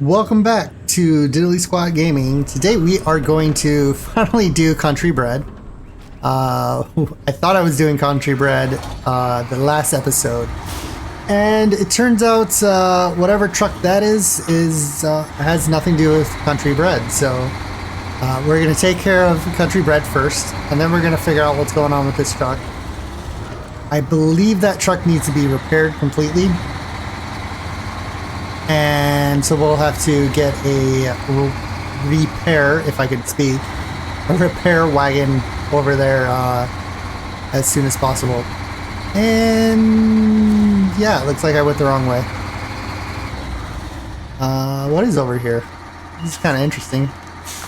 Welcome back to Diddly Squad Gaming. Today we are going to finally do country bread. I thought I was doing country bread the last episode, and it turns out whatever truck that is has nothing to do with country bread. So we're going to take care of country bread first, and then we're going to figure out what's going on with this truck. I believe that truck needs to be repaired completely. And so we'll have to get a repair, if I could speak, a repair wagon over there as soon as possible. And yeah, it looks like I went the wrong way. What is over here? This is kind of interesting.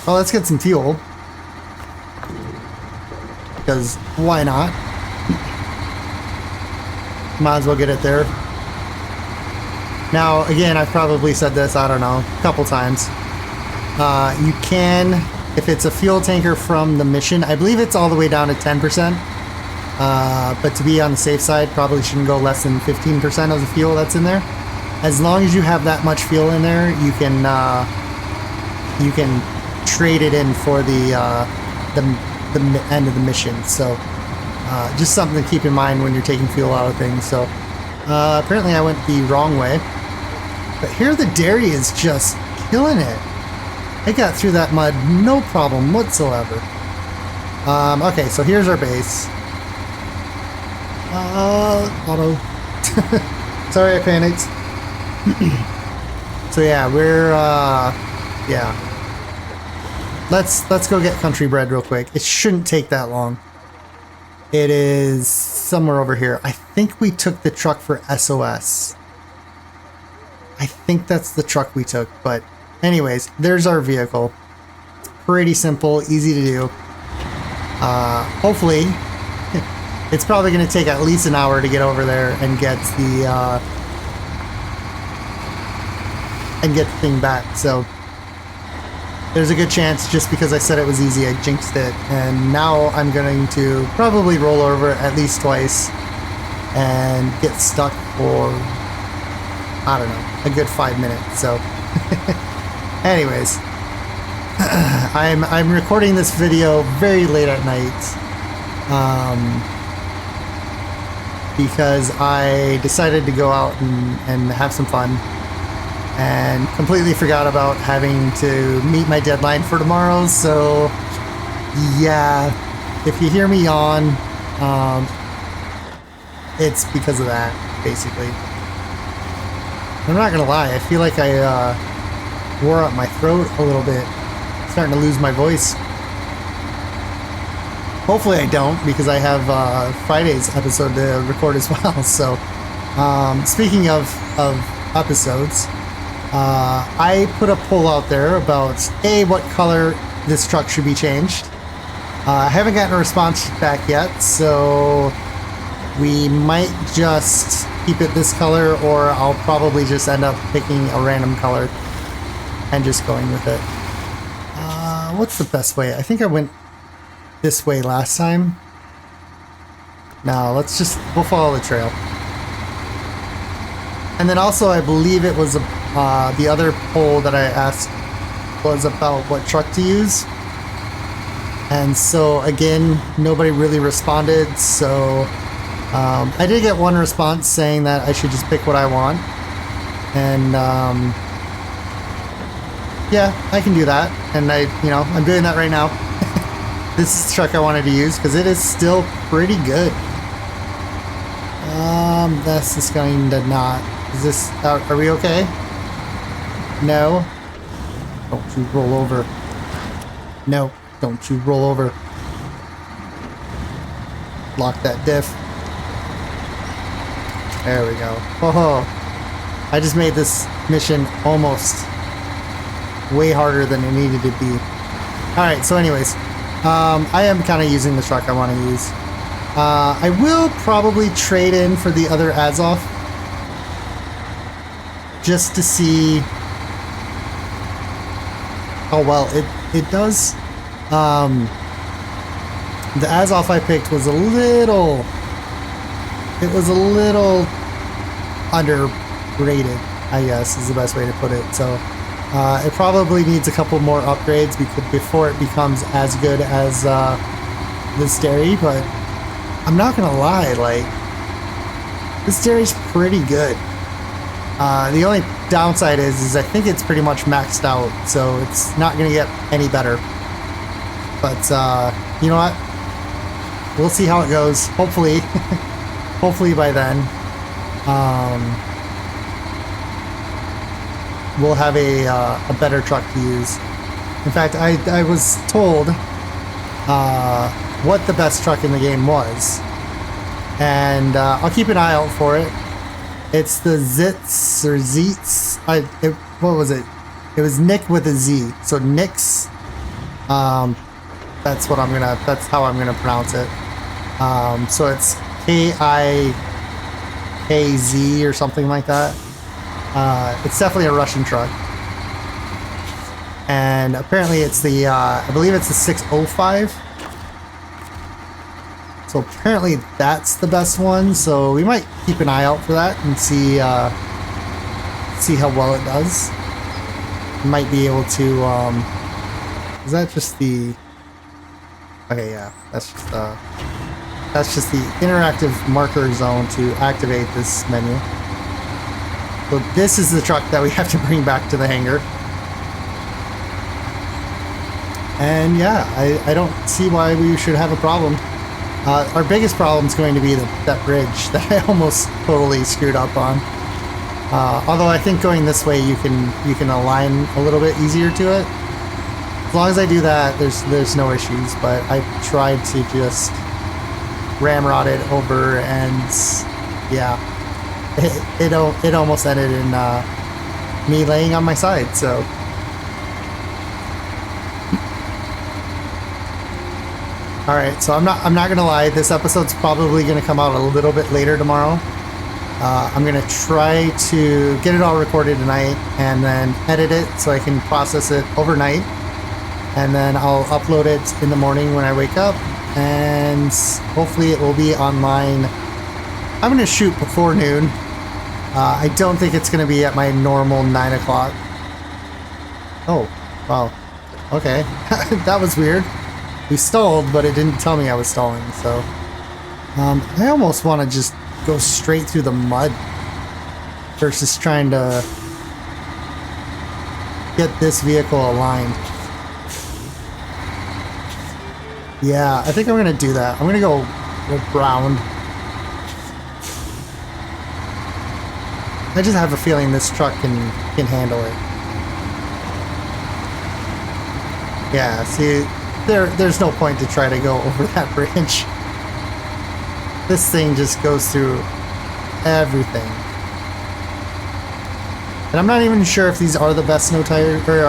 Well, let's get some fuel. Because why not? Might as well get it there. Now, again, I've probably said this, I don't know, a couple times. You can, if it's a fuel tanker from the mission, I believe it's all the way down to 10%. But to be on the safe side, probably shouldn't go less than 15% of the fuel that's in there. As long as you have that much fuel in there, you can trade it in for the end of the mission. So just something to keep in mind when you're taking fuel out of things. So apparently I went the wrong way. But here the Derry is just killing it. I got through that mud no problem whatsoever. Okay, so here's our base. Auto. Sorry, I panicked. So yeah, we're yeah. Let's go get country bread real quick. It shouldn't take that long. It is somewhere over here. I think we took the truck for SOS. I think that's the truck we took, but anyways, there's our vehicle. It's pretty simple, easy to do. Hopefully, it's probably going to take at least an hour to get over there and get the thing back. So there's a good chance, just because I said it was easy, I jinxed it, and now I'm going to probably roll over at least twice and get stuck for, I don't know, a good 5 minutes. So anyways, I'm recording this video very late at night because I decided to go out and have some fun, and completely forgot about having to meet my deadline for tomorrow. So yeah, if you hear me yawn, it's because of that, basically. I'm not gonna lie, I feel like I wore out my throat a little bit. I'm starting to lose my voice. Hopefully I don't, because I have Friday's episode to record as well. So speaking of episodes, I put a poll out there about what color this truck should be changed. I haven't gotten a response back yet, so we might just keep it this color, or I'll probably just end up picking a random color and just going with it. What's the best way? I think I went this way last time. No, we'll follow the trail. And then also, I believe it was the other poll that I asked was about what truck to use. And so again, nobody really responded, so I did get one response saying that I should just pick what I want. And yeah, I can do that. And I'm doing that right now. This is the truck I wanted to use because it is still pretty good. That's just going to not. Is this? Are we okay? No. Don't you roll over. No, don't you roll over. Lock that diff. There we go. Oh, I just made this mission almost way harder than it needed to be. Alright, so anyways, I am kind of using the truck I want to use. I will probably trade in for the other Azov, just to see how well it does. The Azov I picked was a little underrated, I guess is the best way to put it. So It probably needs a couple more upgrades before it becomes as good as this Derry, but I'm not gonna lie, like, this Derry's pretty good. The only downside is I think it's pretty much maxed out, so it's not gonna get any better. But you know what? We'll see how it goes. Hopefully, hopefully by then, we'll have a better truck to use. In fact, I was told what the best truck in the game was, and I'll keep an eye out for it. It's the Zitz or Zeets. What was it? It was Nick with a Z. So Nick's. That's how I'm gonna pronounce it. So it's K-I-K-Z or something like that. It's definitely a Russian truck. And apparently it's the, I believe it's the 605. So apparently that's the best one. So we might keep an eye out for that and see how well it does. Might be able to, is that just the, okay, yeah, that's just the interactive marker zone to activate this menu. So this is the truck that we have to bring back to the hangar. And yeah, I don't see why we should have a problem. Our biggest problem is going to be that bridge that I almost totally screwed up on. Although I think going this way you can align a little bit easier to it. As long as I do that, there's no issues. But I tried to just ramrod it over, and yeah, it almost ended in me laying on my side. So. All right, so I'm not gonna lie. This episode's probably gonna come out a little bit later tomorrow. I'm gonna try to get it all recorded tonight and then edit it so I can process it overnight, and then I'll upload it in the morning when I wake up, and hopefully it will be online. I'm gonna shoot before noon. I don't think it's gonna be at my normal 9 o'clock. Oh, wow. Okay, that was weird. We stalled, but it didn't tell me I was stalling, so I almost want to just go straight through the mud versus trying to get this vehicle aligned. Yeah, I think I'm gonna do that. I'm gonna go round. I just have a feeling this truck can handle it. Yeah, see, there's no point to try to go over that bridge. This thing just goes through everything. And I'm not even sure if these are the best snow tires, or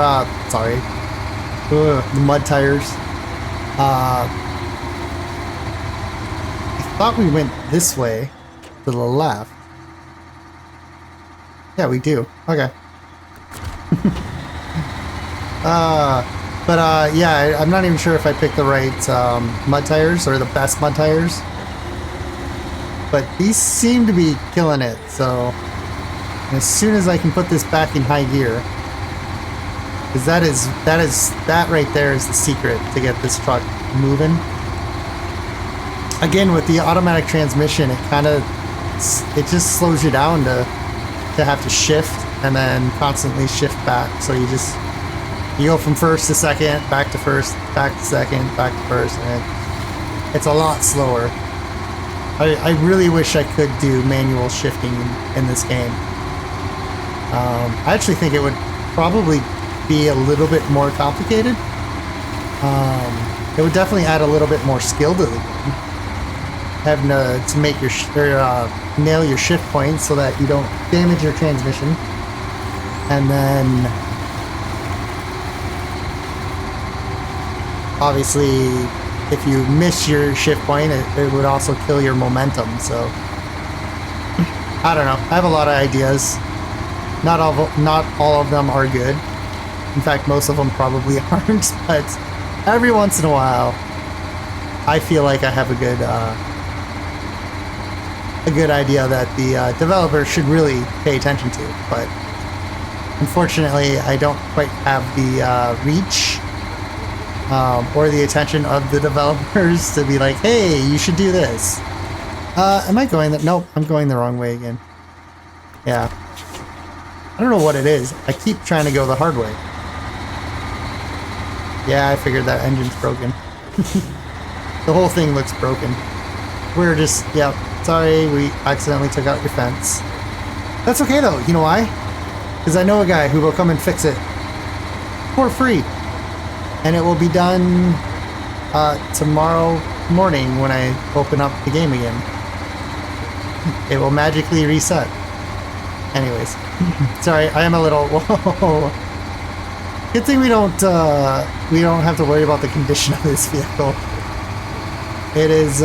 sorry, the mud tires. I thought we went this way to the left. Yeah, we do. Okay. But yeah, I'm not even sure if I picked the right mud tires or the best mud tires. But these seem to be killing it, so as soon as I can put this back in high gear, because that right there is the secret to get this truck moving. Again, with the automatic transmission, it just slows you down to have to shift and then constantly shift back. So you go from first to second, back to first, back to second, back to first, and it's a lot slower. I really wish I could do manual shifting in this game. I actually think it would probably be a little bit more complicated. It would definitely add a little bit more skill to the game. Having to make nail your shift points so that you don't damage your transmission. And then obviously, if you miss your shift point, it would also kill your momentum. So I don't know. I have a lot of ideas. Not all of them are good. In fact, most of them probably aren't. But every once in a while, I feel like I have a good idea that the developer should really pay attention to. But Unfortunately, I don't quite have the reach or the attention of the developers to be like, hey, you should do this. Am I going that? Nope, I'm going the wrong way again. Yeah. I don't know what it is. I keep trying to go the hard way. Yeah, I figured that engine's broken. The whole thing looks broken. We're just, yeah, sorry, we accidentally took out your fence. That's okay though, you know why? Because I know a guy who will come and fix it for free. And it will be done tomorrow morning when I open up the game again. It will magically reset. Anyways, sorry, I am a little, whoa. Good thing we don't have to worry about the condition of this vehicle. It is,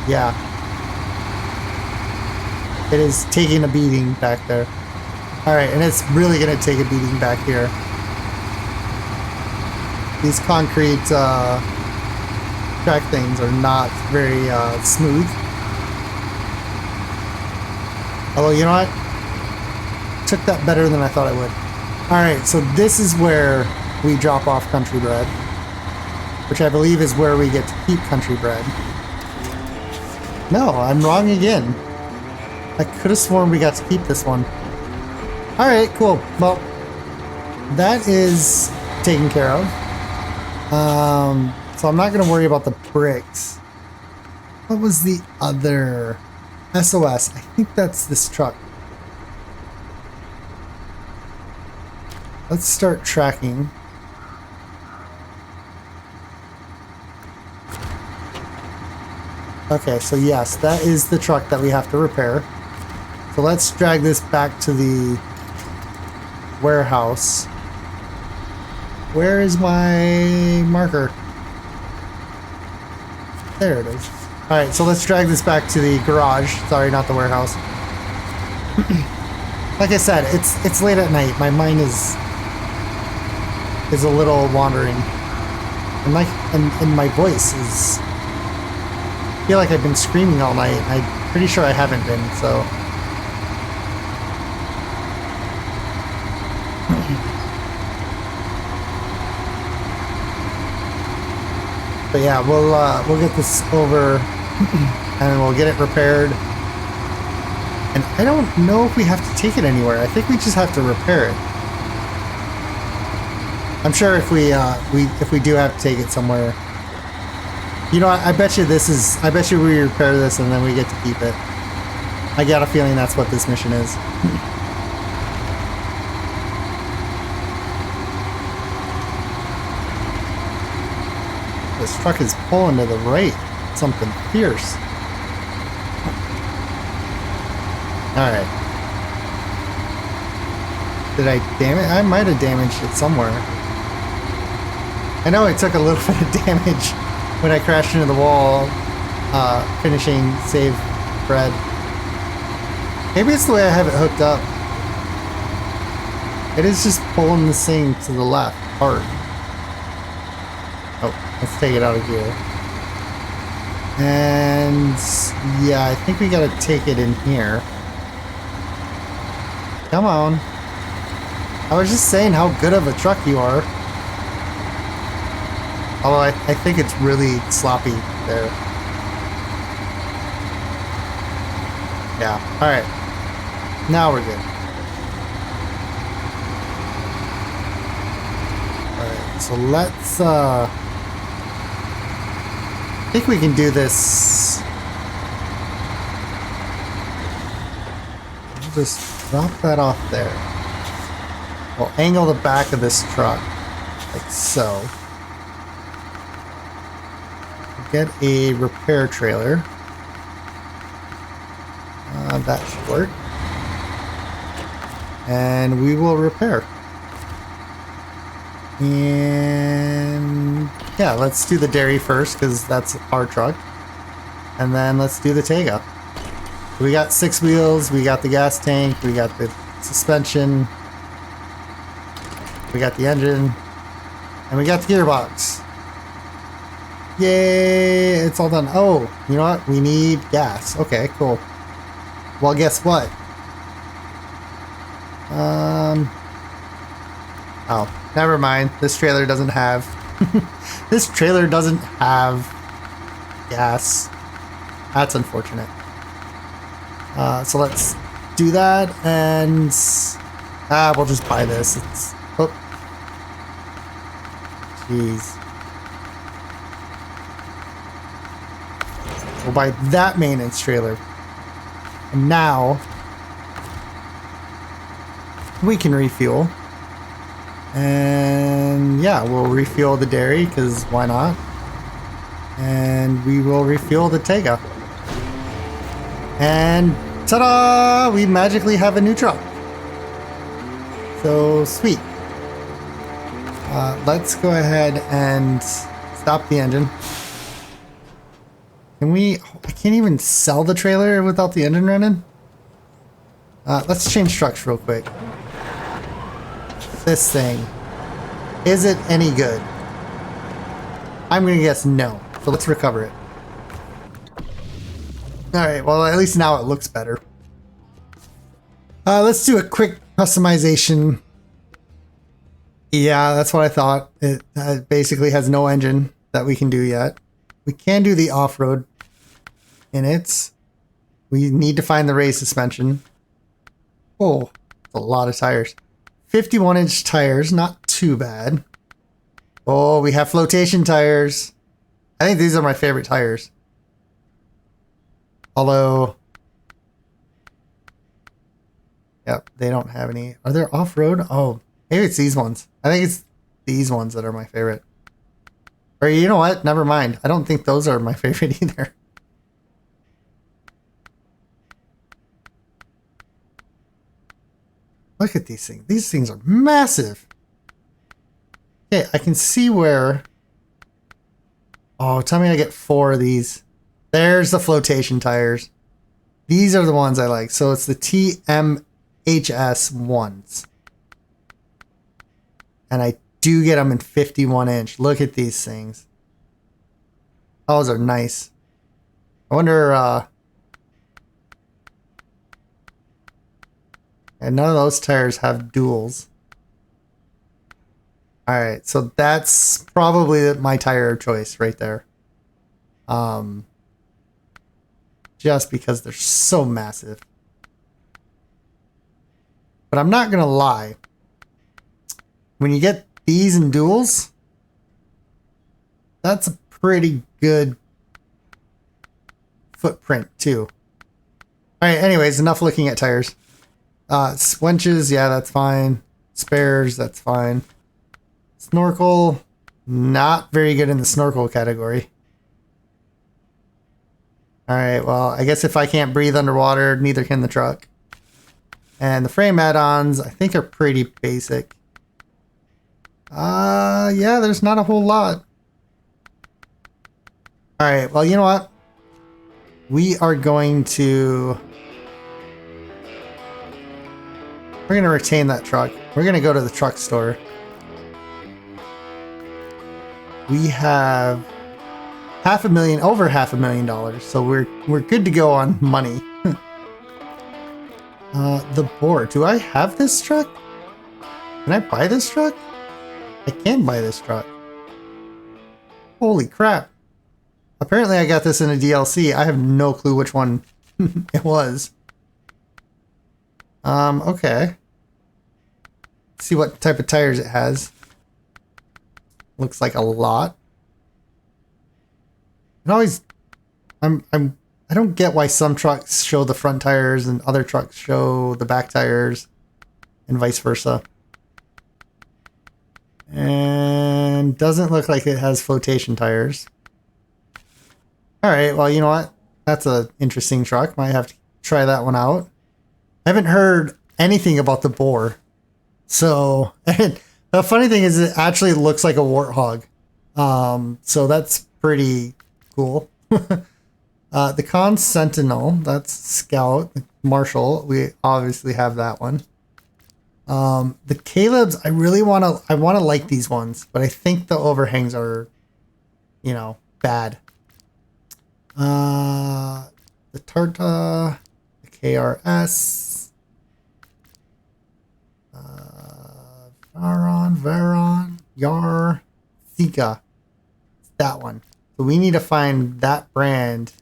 yeah. It is taking a beating back there. Alright, and it's really going to take a beating back here. These concrete track things are not very smooth. Although, you know what? Took that better than I thought I would. Alright, so this is where we drop off country bread. Which I believe is where we get to keep country bread. No, I'm wrong again. I could have sworn we got to keep this one. Alright, cool. Well, that is taken care of. So I'm not going to worry about the bricks. What was the other? SOS. I think that's this truck. Let's start tracking. Okay, so yes, that is the truck that we have to repair. So let's drag this back to the warehouse. Where is my marker? There it is. Alright, so let's drag this back to the garage. Sorry, not the warehouse. Like I said, it's late at night. My mind is a little wandering. And my voice is... I feel like I've been screaming all night. I'm pretty sure I haven't been, so... But yeah, we'll get this over and we'll get it repaired. And I don't know if we have to take it anywhere. I think we just have to repair it. I'm sure if we do have to take it somewhere. You know, I bet you we repair this and then we get to keep it. I got a feeling that's what this mission is. This truck is pulling to the right. Something fierce. Alright. Did I damage? I might have damaged it somewhere. I know I took a little bit of damage when I crashed into the wall, finishing save bread. Maybe it's the way I have it hooked up. It is just pulling this thing to the left hard. Oh, let's take it out of gear. And yeah, I think we gotta take it in here. Come on. I was just saying how good of a truck you are. Although I think it's really sloppy there. Yeah, alright. Now we're good. Alright, so let's I think we can do this. We'll just drop that off there. We'll angle the back of this truck like so. We'll get a repair trailer. That should work. And we will repair. And yeah, let's do the Derry first because that's our truck. And then let's do the Tayga. We got 6 wheels, we got the gas tank, we got the suspension, we got the engine, and we got the gearbox. Yay, it's all done. Oh, you know what? We need gas. Okay, cool. Well, guess what? Oh, never mind. This trailer doesn't have... this trailer doesn't have gas. That's unfortunate. So let's do that, and... we'll just buy this. It's... Oh. Jeez. We'll buy that maintenance trailer. And now... we can refuel. And yeah, we'll refuel the Derry, because why not? And we will refuel the Tayga. And ta-da! We magically have a new truck. So sweet. Let's go ahead and stop the engine. Can we... I can't even sell the trailer without the engine running? Let's change trucks real quick. This thing. Is it any good? I'm gonna guess no. So let's recover it. Alright, well at least now it looks better. Let's do a quick customization. Yeah, that's what I thought. It basically has no engine that we can do yet. We can do the off-road in it. We need to find the race suspension. Oh, that's a lot of tires. 51-inch tires, not too bad. Oh, we have flotation tires. I think these are my favorite tires. Although... yep, they don't have any. Are there off-road? Oh, maybe it's these ones. I think it's these ones that are my favorite. Or you know what? Never mind. I don't think those are my favorite either. Look at these things. These things are massive. Okay, I can see where... oh, tell me I get 4 of these. There's the flotation tires. These are the ones I like. So it's the TMHS ones. And I do get them in 51-inch. Look at these things. Those are nice. I wonder... and none of those tires have duals. Alright, so that's probably my tire of choice right there. Just because they're so massive. But I'm not gonna lie. When you get these in duals, that's a pretty good footprint too. Alright, anyways, enough looking at tires. Swenches, yeah, that's fine. Spares, that's fine. Snorkel, not very good in the snorkel category. Alright, well, I guess if I can't breathe underwater, neither can the truck. And the frame add-ons, I think, are pretty basic. Yeah, there's not a whole lot. Alright, well, you know what? We are going to... we're going to retain that truck. We're going to go to the truck store. We have over $500,000, so we're good to go on money. The boar. Do I have this truck? Can I buy this truck? I can buy this truck. Holy crap. Apparently I got this in a DLC. I have no clue which one it was. Okay. Let's see what type of tires it has. Looks like a lot. It always... I don't get why some trucks show the front tires and other trucks show the back tires and vice versa. And doesn't look like it has flotation tires. Alright, well, you know what? That's an interesting truck. Might have to try that one out. I haven't heard anything about the boar. So, and the funny thing is it actually looks like a warthog. So that's pretty cool. The Con Sentinel, that's Scout. Marshall, we obviously have that one. The Caleb's, I want to like these ones, but I think the overhangs are, you know, bad. The Tarta, the KRS. Varon, Yar, Tayga. It's that one. So we need to find that brand.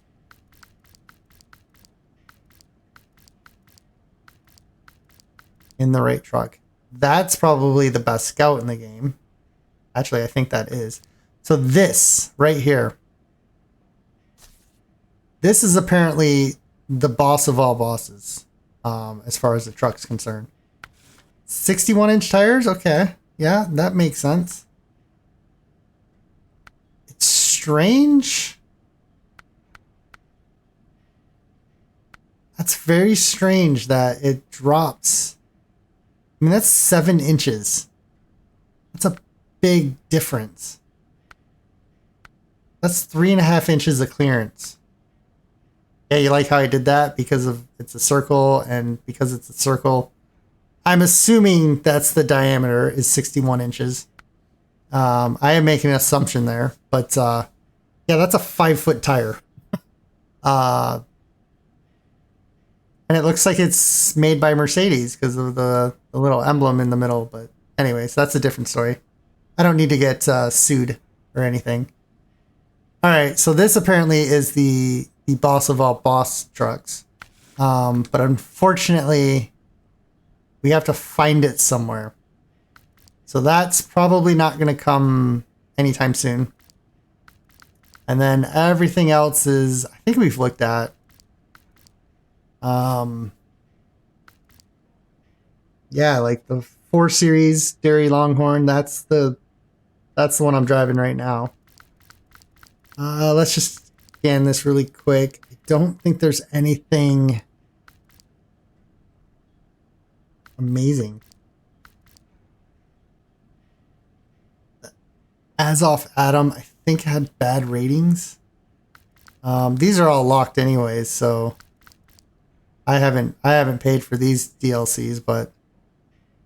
In the right truck. That's probably the best scout in the game. Actually, I think that is. So this right here. This is apparently the boss of all bosses, as far as the truck's concerned. 61-inch tires? Okay. Yeah, that makes sense. It's strange. That's very strange that it drops. I mean, that's 7 inches. That's a big difference. That's 3.5 inches of clearance. Yeah, you like how I did that because of it's a circle, and because it's a circle, I'm assuming that's the diameter is 61 inches. I am making an assumption there, but yeah, that's a 5-foot tire. And it looks like it's made by Mercedes because of the little emblem in the middle. But anyways, that's a different story. I don't need to get sued or anything. All right, so this apparently is the boss of all boss trucks. But unfortunately, we have to find it somewhere. So that's probably not going to come anytime soon. And then everything else is, I think we've looked at. Yeah, like the 4 Series Derry Longhorn. That's the one I'm driving right now. Let's just scan this really quick. I don't think there's anything amazing. Azov Adam, I think, had bad ratings. These are all locked anyways, so I haven't paid for these DLCs, but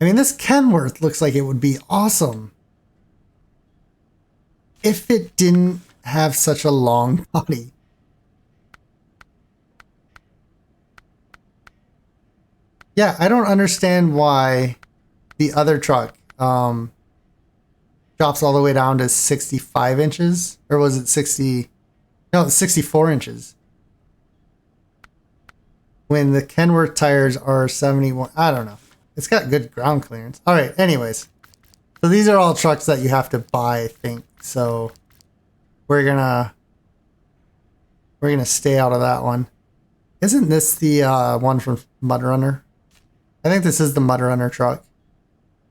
I mean, this Kenworth looks like it would be awesome if it didn't have such a long body. Yeah, I don't understand why the other truck drops all the way down to 65 inches. Or was it 60? No, it's 64 inches. When the Kenworth tires are 71. I don't know. It's got good ground clearance. All right, anyways. So these are all trucks that you have to buy, I think. So we're gonna stay out of that one. Isn't this the one from MudRunner? I think this is the MudRunner truck.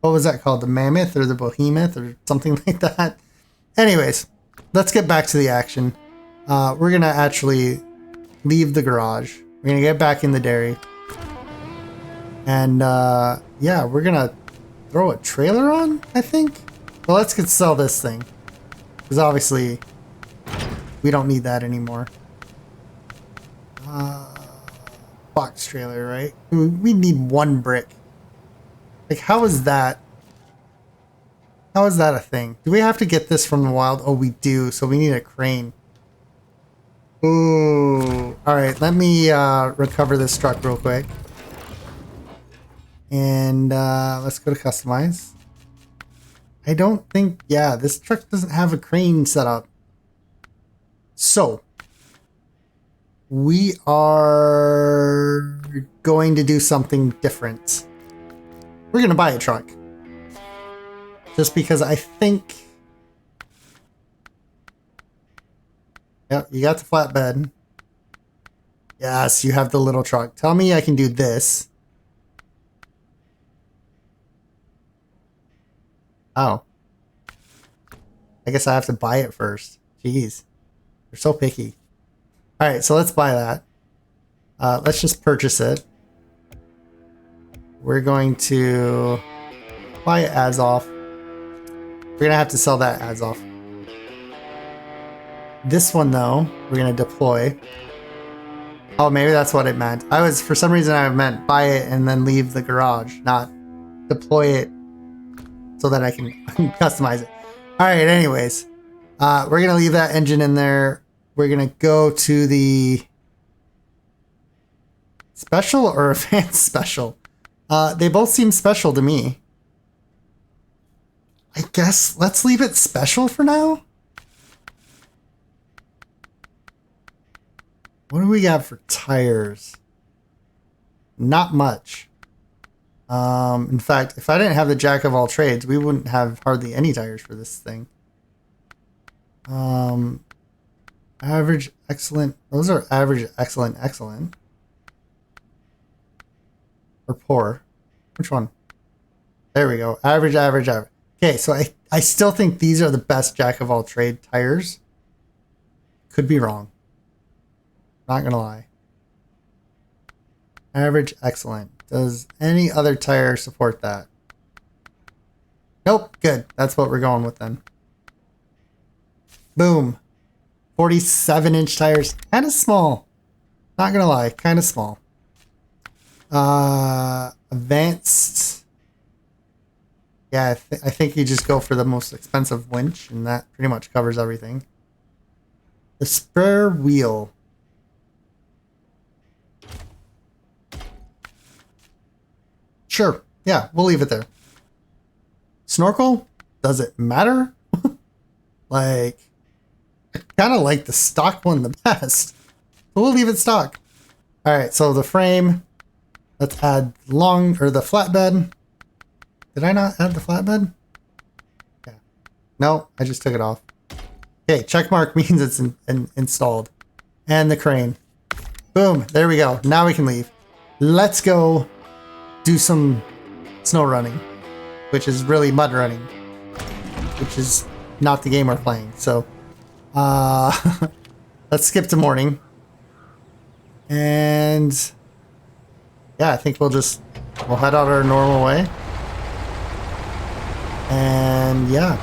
What was that called? The Mammoth or the Behemoth or something like that? Anyways, let's get back to the action. We're gonna actually leave the garage. We're gonna get back in the dairy. And yeah, we're gonna throw a trailer on, I think. Well, let's sell this thing. Because obviously, we don't need that anymore. Box trailer, right? We need 1 brick. Like, how is that? How is that a thing? Do we have to get this from the wild? Oh, we do. So we need a crane. Ooh. All right, let me recover this truck real quick. And let's go to customize. I don't think, yeah, this truck doesn't have a crane set up. So we are going to do something different. We're going to buy a truck. Just because I think... Yep, you got the flatbed. Yes, you have the little truck. Tell me I can do this. Oh. I guess I have to buy it first. Jeez. They're so picky. Alright, so let's buy that. Let's just purchase it. We're going to buy Azov. We're going to have to sell that Azov. This one, though, we're going to deploy. Oh, maybe that's what it meant. For some reason, I meant buy it and then leave the garage, not deploy it so that I can customize it. All right, anyways, we're going to leave that engine in there. We're going to go to the special or advanced special. They both seem special to me. I guess let's leave it special for now. What do we got for tires? Not much. In fact, if I didn't have the jack of all trades, we wouldn't have hardly any tires for this thing. Average, excellent. Those are average, excellent, excellent. Or poor. Which one? There we go. Average, average, average. Okay, so I still think these are the best jack of all trade tires. Could be wrong. Not gonna lie. Average, excellent. Does any other tire support that? Nope, good. That's what we're going with then. Boom. 47-inch tires. Kind of small. Not gonna lie, kind of small. Advanced. Yeah, I think you just go for the most expensive winch, and that pretty much covers everything. The spare wheel. Sure. Yeah, we'll leave it there. Snorkel? Does it matter? Like, I kind of like the stock one the best. But we'll leave it stock. Alright, so the frame. Let's add the flatbed. Did I not add the flatbed? Yeah. No, I just took it off. Okay, check mark means it's installed. And the crane. Boom, there we go. Now we can leave. Let's go do some snow running, which is really mud running, which is not the game we're playing. So let's skip to morning. And yeah, I think we'll head out our normal way. And yeah,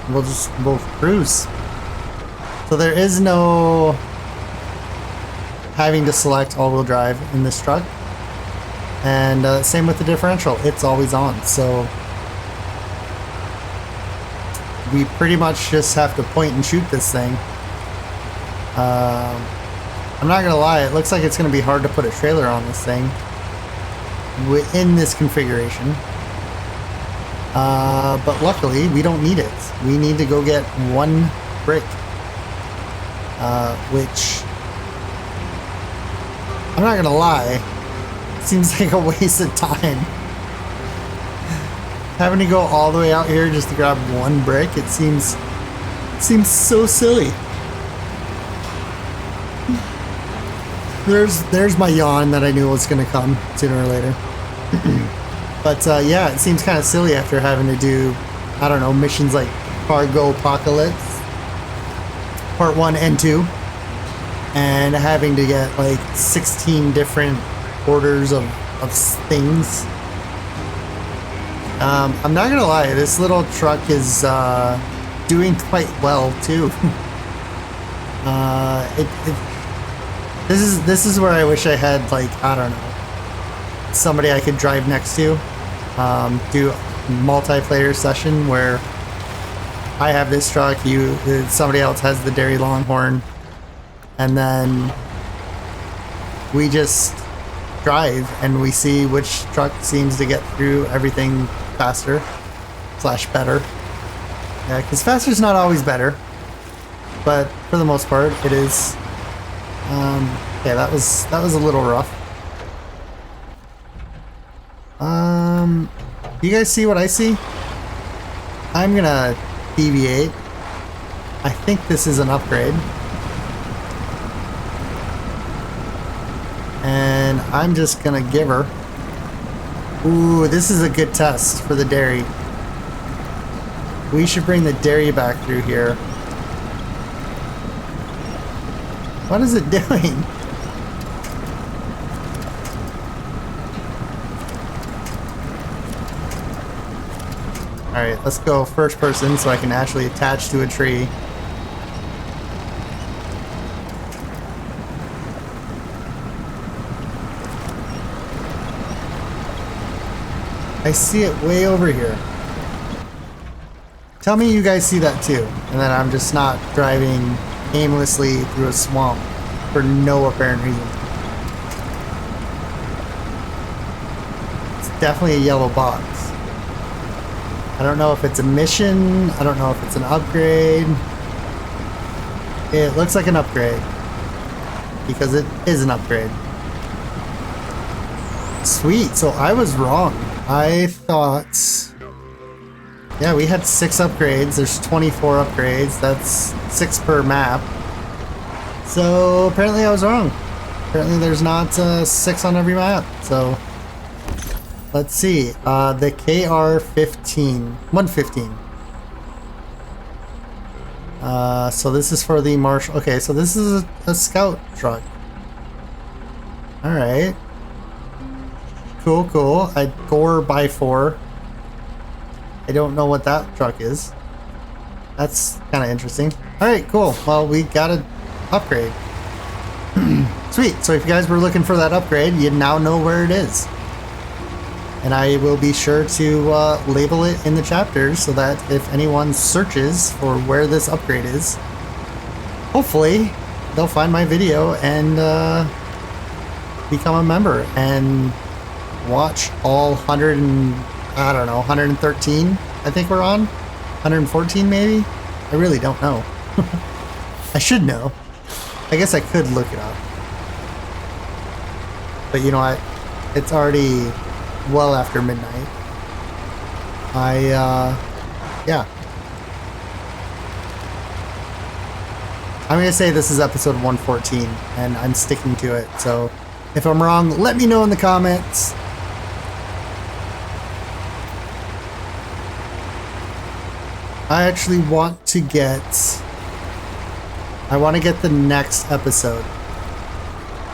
we'll cruise. So there is no having to select all-wheel drive in this truck. And same with the differential. It's always on. So we pretty much just have to point and shoot this thing. I'm not going to lie. It looks like it's going to be hard to put a trailer on this thing in this configuration. But luckily, we don't need it. We need to go get one brick. Which, I'm not going to lie, seems like a waste of time. Having to go all the way out here just to grab one brick, it seems so silly. There's my yawn that I knew was going to come sooner or later. But yeah, it seems kind of silly after having to do, I don't know, missions like Cargo Apocalypse Part 1 and 2, and having to get like 16 different orders of things. I'm not gonna lie, this little truck is doing quite well too. This is where I wish I had, like, I don't know, somebody I could drive next to, do a multiplayer session where I have this truck, somebody else has the Derry Longhorn, and then we just drive and we see which truck seems to get through everything faster / better. Yeah, because faster is not always better, but for the most part it is. Yeah, that was a little rough. You guys see what I see? I'm gonna deviate. I think this is an upgrade. And I'm just gonna give her. Ooh, this is a good test for the Derry. We should bring the Derry back through here. What is it doing? Alright, let's go first person so I can actually attach to a tree. I see it way over here. Tell me you guys see that too, and then I'm just not driving aimlessly through a swamp for no apparent reason. It's definitely a yellow box. I don't know if it's a mission. I don't know if it's an upgrade. It looks like an upgrade. Because it is an upgrade. Sweet, so I was wrong. I thought... Yeah, we had 6 upgrades. There's 24 upgrades. That's 6 per map. So apparently I was wrong. Apparently there's not 6 on every map. So let's see. The KR-15. 115. So this is for the Marshal. Okay, so this is a scout truck. Alright. Cool, cool. A Gore by 4. I don't know what that truck is. That's kind of interesting. Alright, cool. Well, we got an upgrade. Sweet. So if you guys were looking for that upgrade, you now know where it is. And I will be sure to label it in the chapters so that if anyone searches for where this upgrade is, hopefully they'll find my video and become a member and watch all 100 and, I don't know, 113 I think we're on. 114 maybe? I really don't know. I should know. I guess I could look it up. But you know what? It's already well after midnight. Yeah. I'm gonna say this is episode 114, and I'm sticking to it. So if I'm wrong, let me know in the comments. I actually want to get... I want to get the next episode.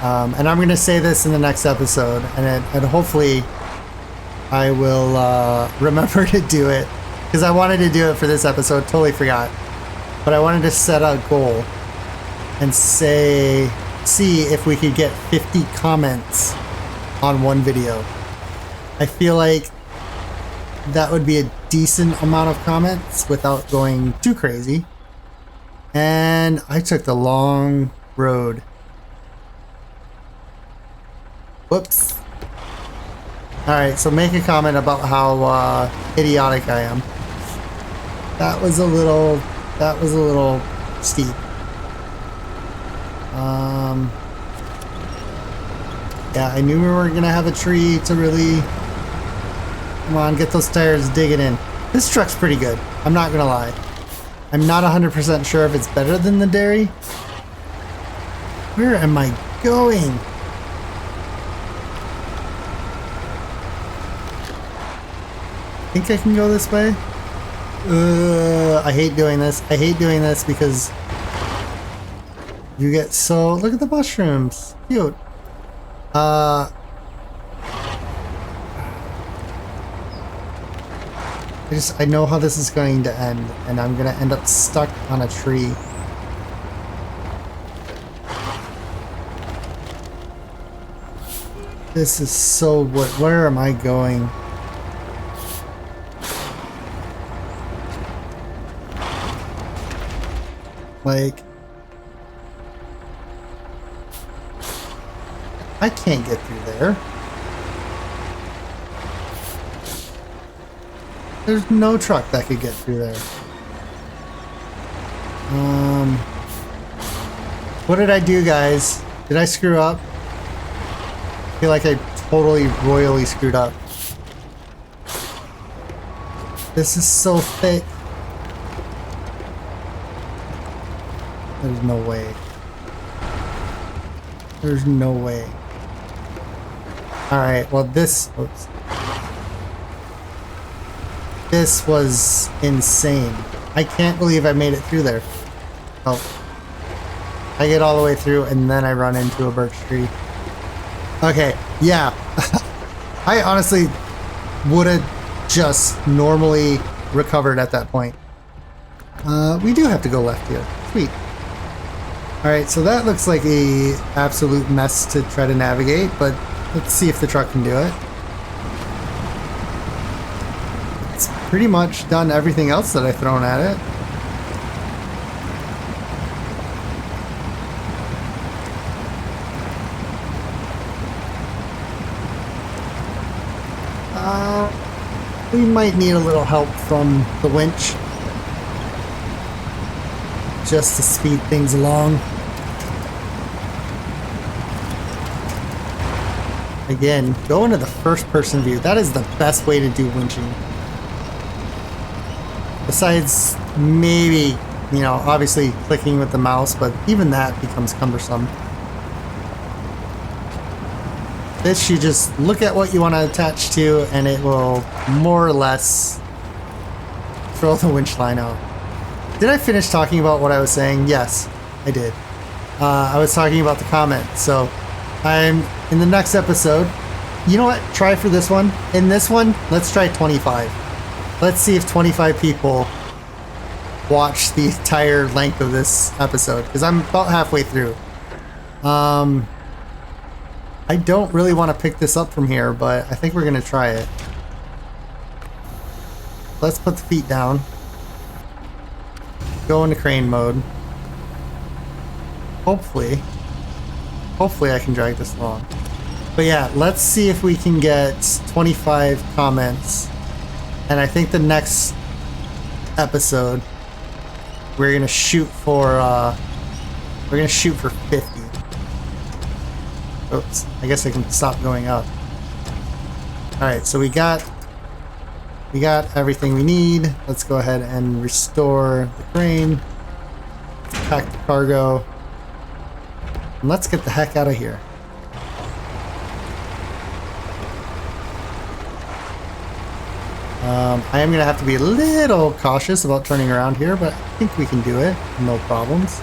And I'm going to say this in the next episode, and hopefully I will remember to do it, because I wanted to do it for this episode, totally forgot. But I wanted to set a goal and see if we could get 50 comments on one video. I feel like that would be a decent amount of comments without going too crazy. And I took the long road. Whoops. Alright, so make a comment about how idiotic I am. That was a little steep. Yeah, I knew we were gonna have a tree to really... Come on, get those tires digging in. This truck's pretty good, I'm not gonna lie. I'm not 100% sure if it's better than the Derry. Where am I going? I think I can go this way. I hate doing this. I hate doing this because you get so... Look at the mushrooms. Cute. I know how this is going to end, and I'm gonna end up stuck on a tree. This is so... Where am I going? Like... I can't get through there. There's no truck that could get through there. What did I do, guys? Did I screw up? I feel like I totally royally screwed up. This is so thick. There's no way. There's no way. Alright, well this... Oops. This was insane. I can't believe I made it through there. Oh. I get all the way through and then I run into a birch tree. Okay, yeah. I honestly would have just normally recovered at that point. We do have to go left here. Sweet. Alright, so that looks like a absolute mess to try to navigate, but let's see if the truck can do it. It's pretty much done everything else that I've thrown at it. we might need a little help from the winch just to speed things along. Again, go into the first person view. That is the best way to do winching. Besides maybe, you know, obviously clicking with the mouse, but even that becomes cumbersome. This, you just look at what you want to attach to and it will more or less throw the winch line out. Did I finish talking about what I was saying? Yes, I did. I was talking about the comment. So I'm in the next episode. You know what? Try for this one. In this one, let's try 25. Let's see if 25 people watch the entire length of this episode, because I'm about halfway through. I don't really want to pick this up from here, but I think we're going to try it. Let's put the feet down. Go into crane mode. Hopefully I can drag this along. But yeah, let's see if we can get 25 comments. And I think the next episode we're gonna shoot for 50. Oops, I guess I can stop going up. Alright, so we got everything we need. Let's go ahead and restore the crane. Let's pack the cargo. And let's get the heck out of here. I am going to have to be a little cautious about turning around here, but I think we can do it. No problems.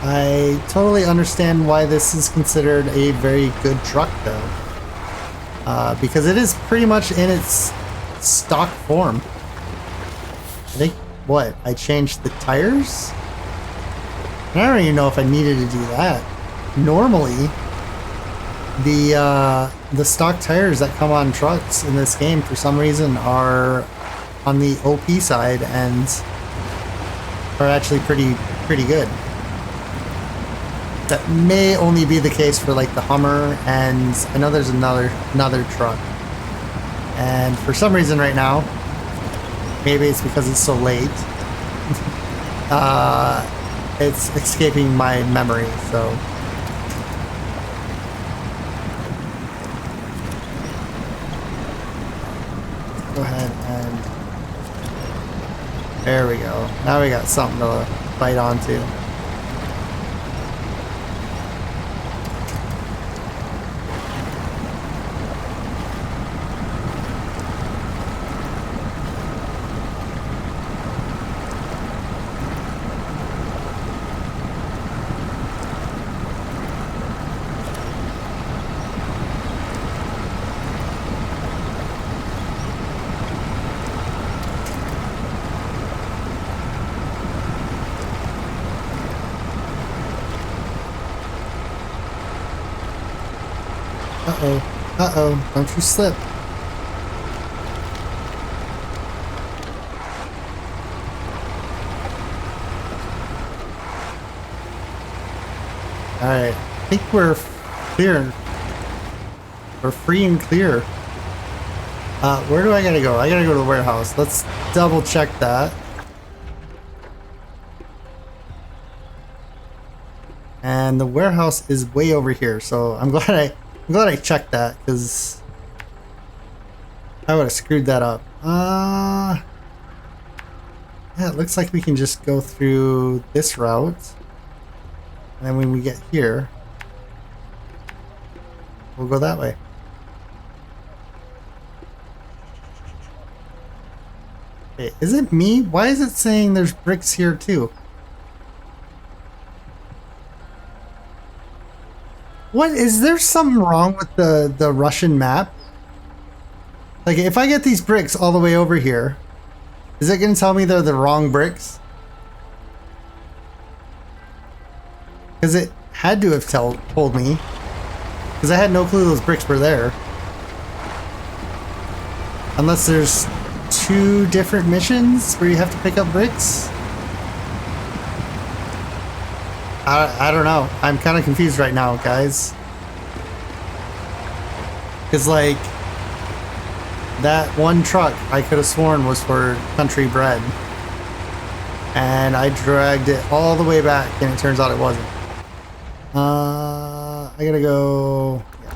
I totally understand why this is considered a very good truck, though. Because it is pretty much in its stock form. I think, what? I changed the tires? I don't even know if I needed to do that. Normally, the stock tires that come on trucks in this game for some reason are on the OP side and are actually pretty good. That may only be the case for like the Hummer, and I know there's another truck. And for some reason right now, maybe it's because it's so late, it's escaping my memory, so. Go ahead and there we go. Now we got something to bite onto. Uh-oh, don't you slip. Alright, I think we're clear. We're free and clear. Where do I gotta go? I gotta go to the warehouse. Let's double check that. And the warehouse is way over here, so I'm glad I checked that, because I would have screwed that up. Yeah, it looks like we can just go through this route. And then when we get here, we'll go that way. Okay, is it me? Why is it saying there's bricks here too? What, is there something wrong with the Russian map? Like, if I get these bricks all the way over here, is it going to tell me they're the wrong bricks? Because it had to have told me. Because I had no clue those bricks were there. Unless there's 2 different missions where you have to pick up bricks? I don't know. I'm kind of confused right now, guys. Because, like, that one truck I could have sworn was for country bred. And I dragged it all the way back, and it turns out it wasn't. I gotta go... Yeah.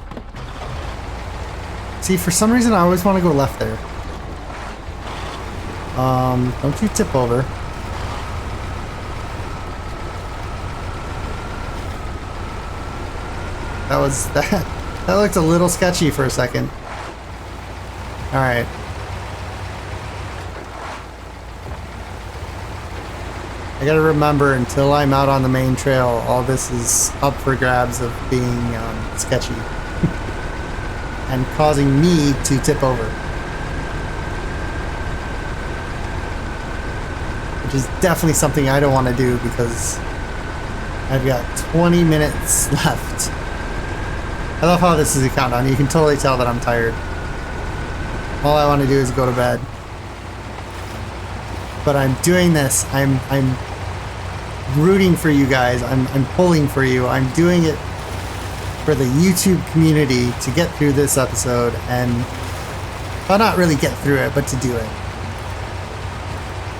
See, for some reason, I always want to go left there. Don't you tip over. That was... That looked a little sketchy for a second. Alright. I gotta remember, until I'm out on the main trail, all this is up for grabs of being sketchy. And causing me to tip over. Which is definitely something I don't want to do, because I've got 20 minutes left. I love how this is a countdown. You can totally tell that I'm tired. All I want to do is go to bed. But I'm doing this. I'm rooting for you guys. I'm pulling for you. I'm doing it for the YouTube community to get through this episode, and well, not really get through it, but to do it.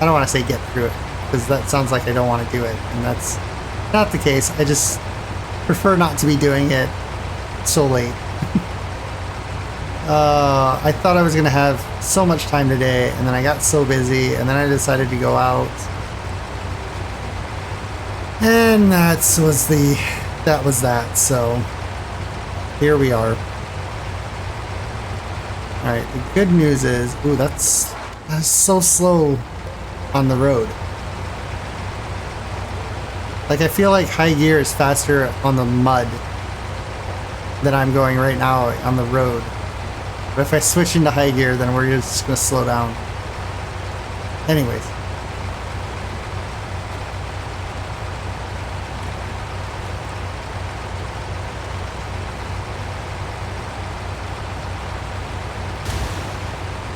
I don't want to say get through it, because that sounds like I don't want to do it, and that's not the case. I just prefer not to be doing it so late. I thought I was gonna have so much time today, and then I got so busy, and then I decided to go out, and that was that. So here we are. All right. The good news is, ooh, that's so slow on the road. Like, I feel like high gear is faster on the mud than I'm going right now on the road. But if I switch into high gear, then we're just going to slow down. Anyways.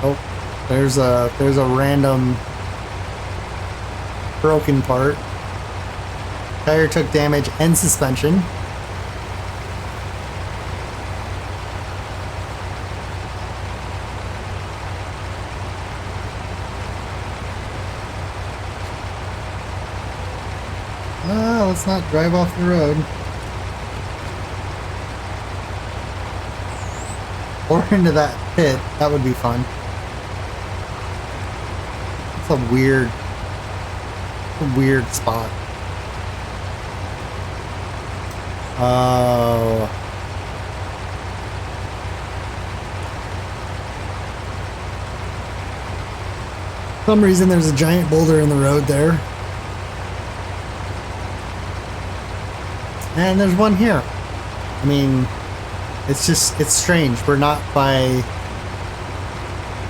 Oh, there's a random broken part. Tire took damage and suspension. Let's not drive off the road. Or into that pit. That would be fun. It's a weird spot. Oh. For some reason there's a giant boulder in the road there. And there's one here. I mean, it's strange. We're not by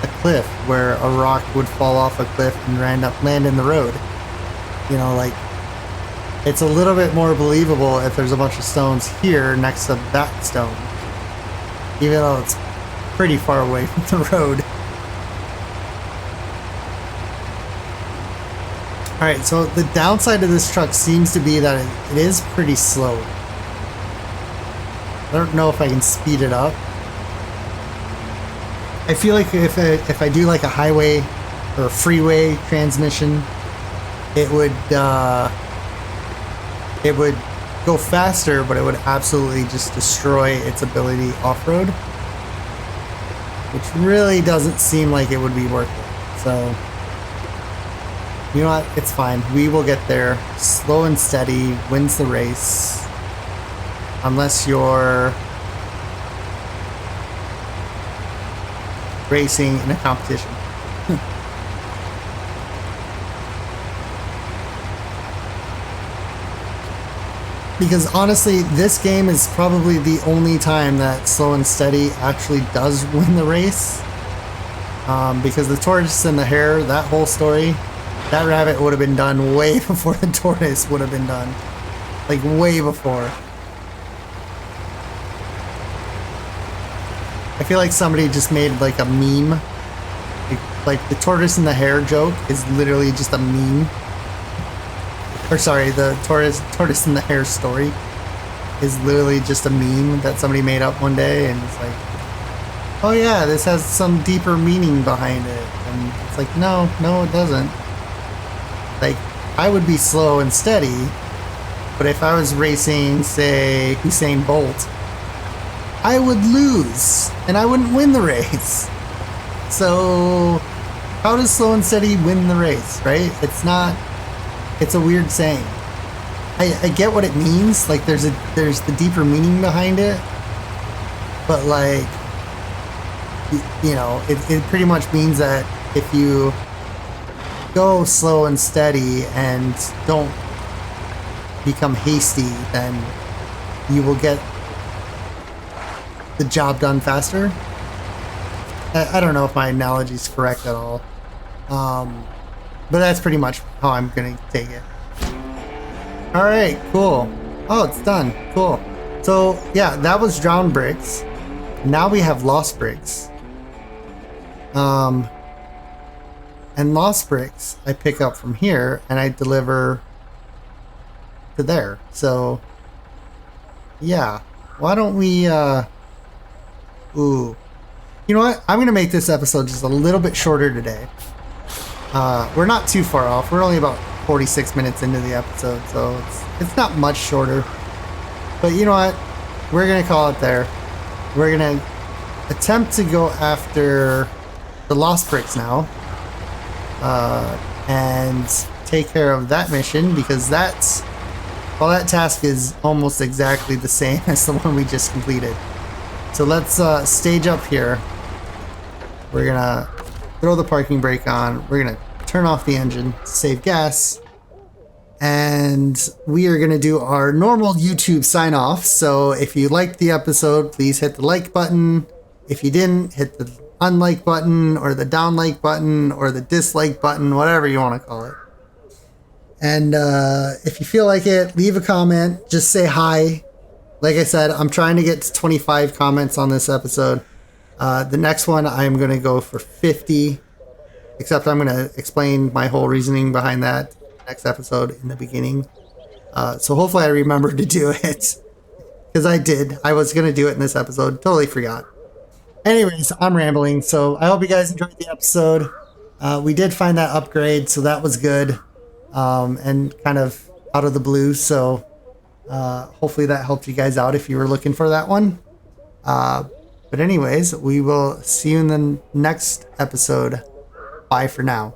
a cliff where a rock would fall off a cliff and land in the road. You know, like, it's a little bit more believable if there's a bunch of stones here next to that stone. Even though it's pretty far away from the road. Alright, so the downside of this truck seems to be that it is pretty slow. I don't know if I can speed it up. I feel like if I do like a highway or a freeway transmission, it would go faster, but it would absolutely just destroy its ability off-road, which really doesn't seem like it would be worth it. So, you know what? It's fine. We will get there. Slow and steady wins the race. Unless you're racing in a competition. Because honestly, this game is probably the only time that slow and steady actually does win the race. Because the tortoise and the hare, that whole story, that rabbit would have been done way before the tortoise would have been done. Like, way before. I feel like somebody just made like a meme. Like the tortoise and the hare joke is literally just a meme. Or sorry, the tortoise and the hare story is literally just a meme that somebody made up one day, and it's like, oh yeah, this has some deeper meaning behind it. And it's like, no, no, it doesn't. Like, I would be slow and steady, but if I was racing, say, Usain Bolt, I would lose and I wouldn't win the race. So, how does slow and steady win the race, right? It's not, it's a weird saying. I get what it means, like there's the deeper meaning behind it, but like, you know, it pretty much means that if you go slow and steady and don't become hasty, then you will get the job done faster. I don't know if my analogy is correct at all, but that's pretty much how I'm gonna take it. All right, cool. Oh, it's done. Cool. So yeah, that was drowned bricks. Now we have lost bricks. And lost bricks I pick up from here and I deliver to there. So yeah, why don't we ooh, you know what, I'm gonna make this episode just a little bit shorter today. We're not too far off. We're only about 46 minutes into the episode, so it's not much shorter. But you know what, we're gonna call it there. We're gonna attempt to go after the lost bricks now, and take care of that mission, because that's, well, that task is almost exactly the same as the one we just completed. So let's stage up here. We're gonna throw the parking brake on. We're gonna turn off the engine to save gas, and we are gonna do our normal YouTube sign off. So if you liked the episode, please hit the like button. If you didn't, hit the unlike button or the down like button or the dislike button, whatever you want to call it. And if you feel like it, leave a comment, just say hi. Like I said, I'm trying to get to 25 comments on this episode. The next one, I'm going to go for 50, except I'm going to explain my whole reasoning behind that next episode in the beginning. So hopefully I remember to do it, because I did. I was going to do it in this episode. Totally forgot. Anyways, I'm rambling. So I hope you guys enjoyed the episode. We did find that upgrade, so that was good, and kind of out of the blue. So hopefully that helped you guys out if you were looking for that one. But anyways, we will see you in the next episode. Bye for now.